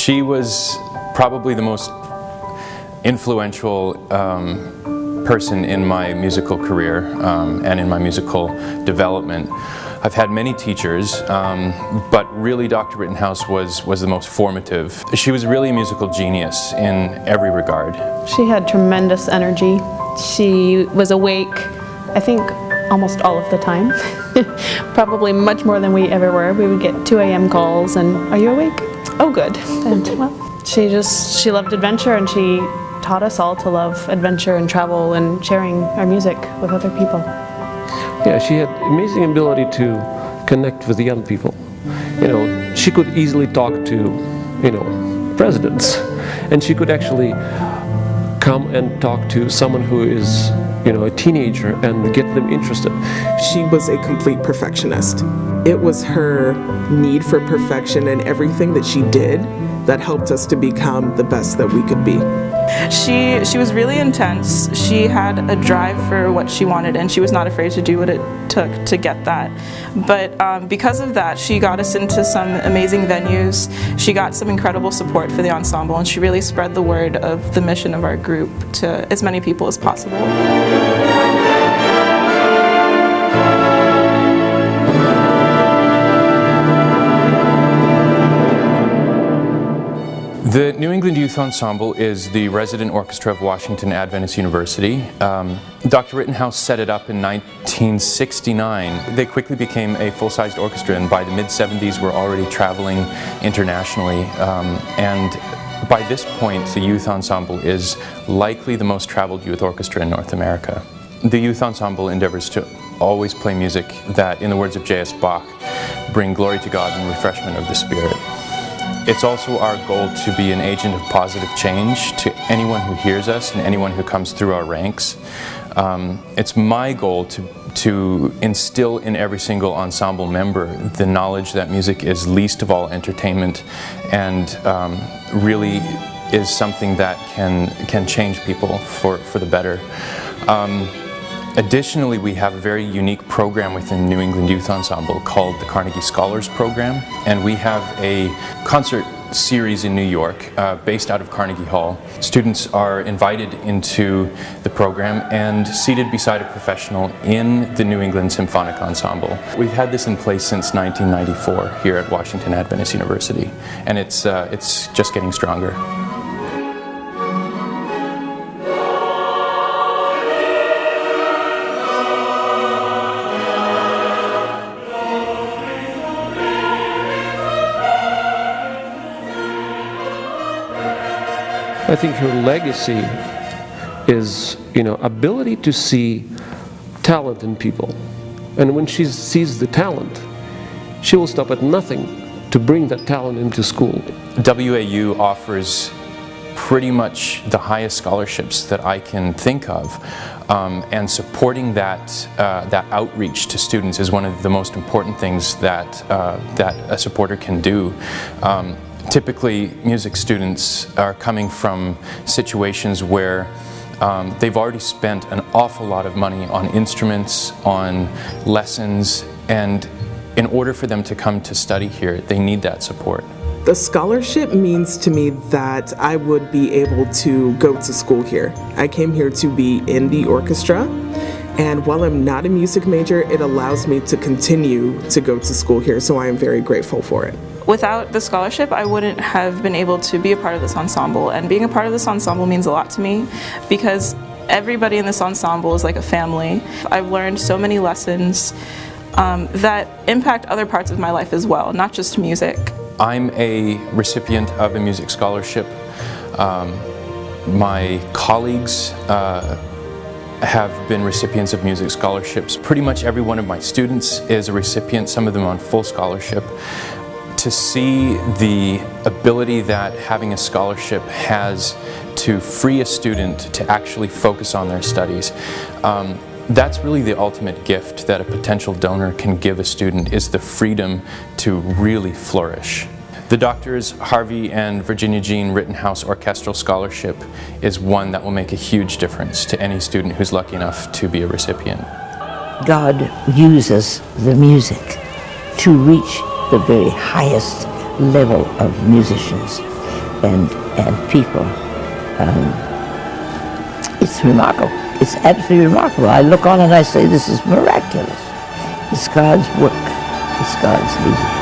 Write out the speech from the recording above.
She was probably the most influential person in my musical career and in my musical development. I've had many teachers, but really Dr. Rittenhouse was the most formative. She was really a musical genius in every regard. She had tremendous energy. She was awake, I think, almost all of the time. Probably much more than we ever were. We would get 2 a.m. calls and, "Are you awake?" "Oh, good." And well, she loved adventure, and she taught us all to love adventure and travel and sharing our music with other people. Yeah, she had amazing ability to connect with the young people. You know, she could easily talk to, presidents, and she could actually come and talk to someone who is, a teenager and get them interested. She was a complete perfectionist. It was her need for perfection in everything that she did that helped us to become the best that we could be. She was really intense. She had a drive for what she wanted, and she was not afraid to do what it took to get that. But because of that, she got us into some amazing venues. She got some incredible support for the ensemble, and she really spread the word of the mission of our group to as many people as possible. The New England Youth Ensemble is the resident orchestra of Washington Adventist University. Dr. Rittenhouse set it up in 1969. They quickly became a full-sized orchestra, and by the mid-70s we're already traveling internationally. And by this point, the youth ensemble is likely the most traveled youth orchestra in North America. The youth ensemble endeavors to always play music that, in the words of J.S. Bach, bring glory to God and refreshment of the spirit. It's also our goal to be an agent of positive change to anyone who hears us and anyone who comes through our ranks. It's my goal to instill in every single ensemble member the knowledge that music is least of all entertainment and really is something that can change people for the better. Additionally, we have a very unique program within New England Youth Ensemble called the Carnegie Scholars Program, and we have a concert series in New York based out of Carnegie Hall. Students are invited into the program and seated beside a professional in the New England Symphonic Ensemble. We've had this in place since 1994 here at Washington Adventist University, and it's just getting stronger. I think her legacy is, ability to see talent in people. And when she sees the talent, she will stop at nothing to bring that talent into school. WAU offers pretty much the highest scholarships that I can think of, and supporting that outreach to students is one of the most important things that a supporter can do. Typically, music students are coming from situations where they've already spent an awful lot of money on instruments, on lessons, and in order for them to come to study here, they need that support. The scholarship means to me that I would be able to go to school here. I came here to be in the orchestra, and while I'm not a music major, it allows me to continue to go to school here, so I am very grateful for it. Without the scholarship, I wouldn't have been able to be a part of this ensemble, and being a part of this ensemble means a lot to me because everybody in this ensemble is like a family. I've learned so many lessons that impact other parts of my life as well, not just music. I'm a recipient of a music scholarship. My colleagues have been recipients of music scholarships. Pretty much every one of my students is a recipient, some of them on full scholarship. To see the ability that having a scholarship has to free a student to actually focus on their studies, that's really the ultimate gift that a potential donor can give a student, is the freedom to really flourish. The Doctors Harvey and Virginia Jean Rittenhouse Orchestral Scholarship is one that will make a huge difference to any student who's lucky enough to be a recipient. God uses the music to reach the very highest level of musicians. and people. It's remarkable. It's absolutely remarkable. I look on and I say, this is miraculous. It's God's work. It's God's leading.